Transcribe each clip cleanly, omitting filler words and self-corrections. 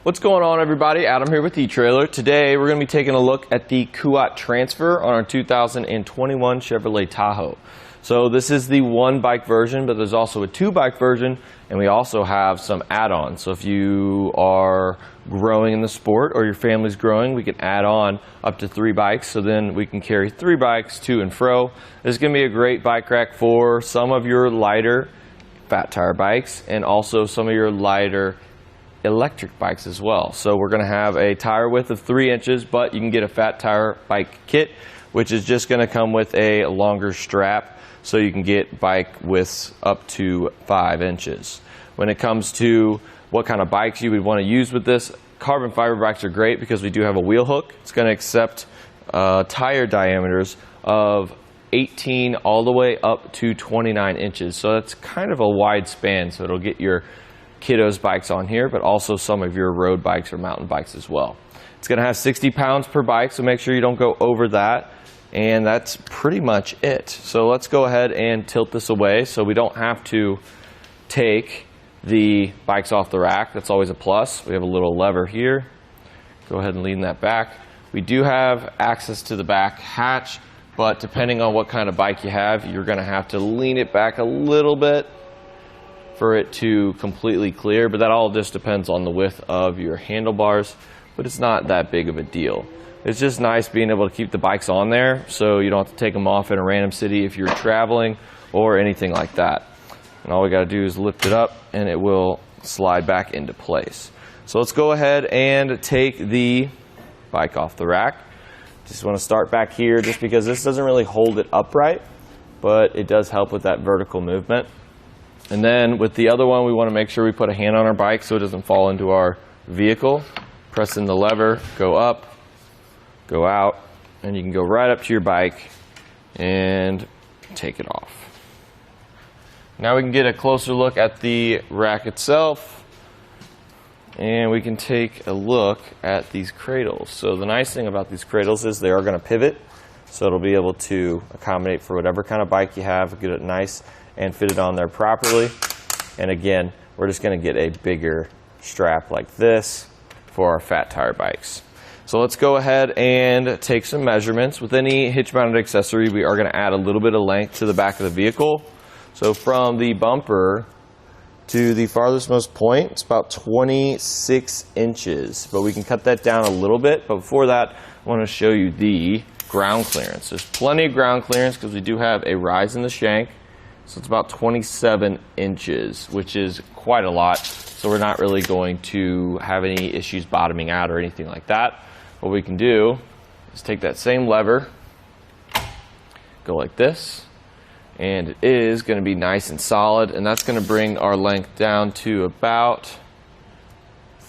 What's going on, everybody? Adam here with eTrailer. Today we're going to be taking a look at the Kuat transfer on our 2021 Chevrolet Tahoe. So this is the one bike version, but there's also a two bike version, and we also have some add-ons. So if you are growing in the sport or your family's growing, we can add on up to 3 bikes, so then we can carry 3 bikes to and fro. This is going to be a great bike rack for some of your lighter fat tire bikes and also some of your lighter electric bikes as well. So we're going to have a tire width of 3 inches, but you can get a fat tire bike kit, which is just going to come with a longer strap, so you can get bike widths up to 5 inches. When it comes to what kind of bikes you would want to use with this, carbon fiber bikes are great because we do have a wheel hook. It's going to accept tire diameters of 18 all the way up to 29 inches. So that's kind of a wide span, so it'll get your kiddos bikes on here, but also some of your road bikes or mountain bikes as well. It's going to have 60 pounds per bike, so make sure you don't go over that. And that's pretty much it. So let's go ahead and tilt this away so we don't have to take the bikes off the rack. That's always a plus. We have a little lever here. Go ahead and lean that back. We do have access to the back hatch, but depending on what kind of bike you have, you're going to have to lean it back a little bit for it to completely clear, but that all just depends on the width of your handlebars, but it's not that big of a deal. It's just nice being able to keep the bikes on there so you don't have to take them off in a random city if you're traveling or anything like that. And all we got to do is lift it up and it will slide back into place. So let's go ahead and take the bike off the rack. Just want to start back here just because this doesn't really hold it upright, but it does help with that vertical movement. And then with the other one, we want to make sure we put a hand on our bike so it doesn't fall into our vehicle. Pressing the lever, go up, go out, and you can go right up to your bike and take it off. Now we can get a closer look at the rack itself, and we can take a look at these cradles. So the nice thing about these cradles is they are going to pivot, so it'll be able to accommodate for whatever kind of bike you have, get it nice and fit it on there properly. And again, we're just going to get a bigger strap like this for our fat tire bikes. So let's go ahead and take some measurements. With any hitch mounted accessory, we are going to add a little bit of length to the back of the vehicle. So from the bumper to the farthest most point, it's about 26 inches, but we can cut that down a little bit. But before that, I want to show you the ground clearance. There's plenty of ground clearance because we do have a rise in the shank. So it's about 27 inches, which is quite a lot. So we're not really going to have any issues bottoming out or anything like that. What we can do is take that same lever, go like this, and it is going to be nice and solid, and that's going to bring our length down to about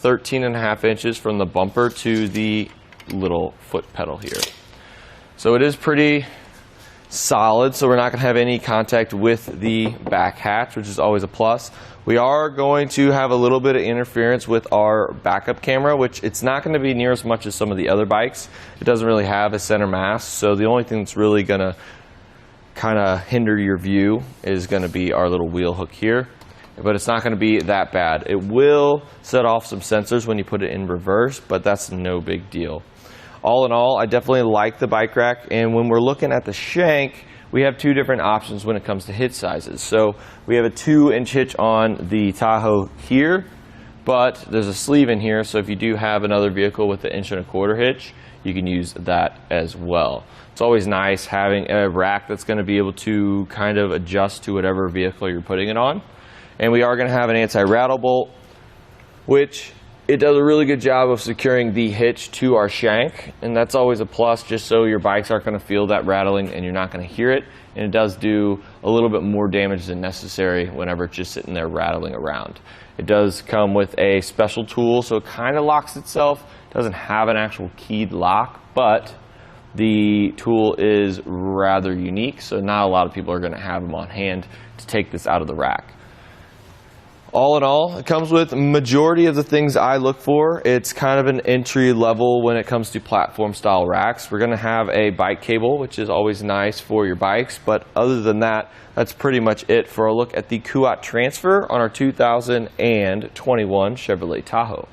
13.5 inches from the bumper to the little foot pedal here. So it is pretty solid, so we're not going to have any contact with the back hatch, which is always a plus. We are going to have a little bit of interference with our backup camera, which it's not going to be near as much as some of the other bikes. It doesn't really have a center mass, so the only thing that's really going to kind of hinder your view is going to be our little wheel hook here, but it's not going to be that bad. It will set off some sensors when you put it in reverse, but that's no big deal. All in all, I definitely like the bike rack, and when we're looking at the shank, we have 2 different options when it comes to hitch sizes. So we have a 2-inch hitch on the Tahoe here, but there's a sleeve in here, so if you do have another vehicle with an 1.25-inch hitch, you can use that as well. It's always nice having a rack that's going to be able to kind of adjust to whatever vehicle you're putting it on. And we are going to have an anti-rattle bolt, which it does a really good job of securing the hitch to our shank, and that's always a plus, just so your bikes aren't going to feel that rattling and you're not going to hear it. And it does do a little bit more damage than necessary whenever it's just sitting there rattling around. It does come with a special tool, so it kind of locks itself. It doesn't have an actual keyed lock, but the tool is rather unique, so not a lot of people are going to have them on hand to take this out of the rack. All in all, it comes with a majority of the things I look for. It's kind of an entry level when it comes to platform style racks. We're going to have a bike cable, which is always nice for your bikes, but other than that, that's pretty much it for a look at the Kuat transfer on our 2021 Chevrolet Tahoe.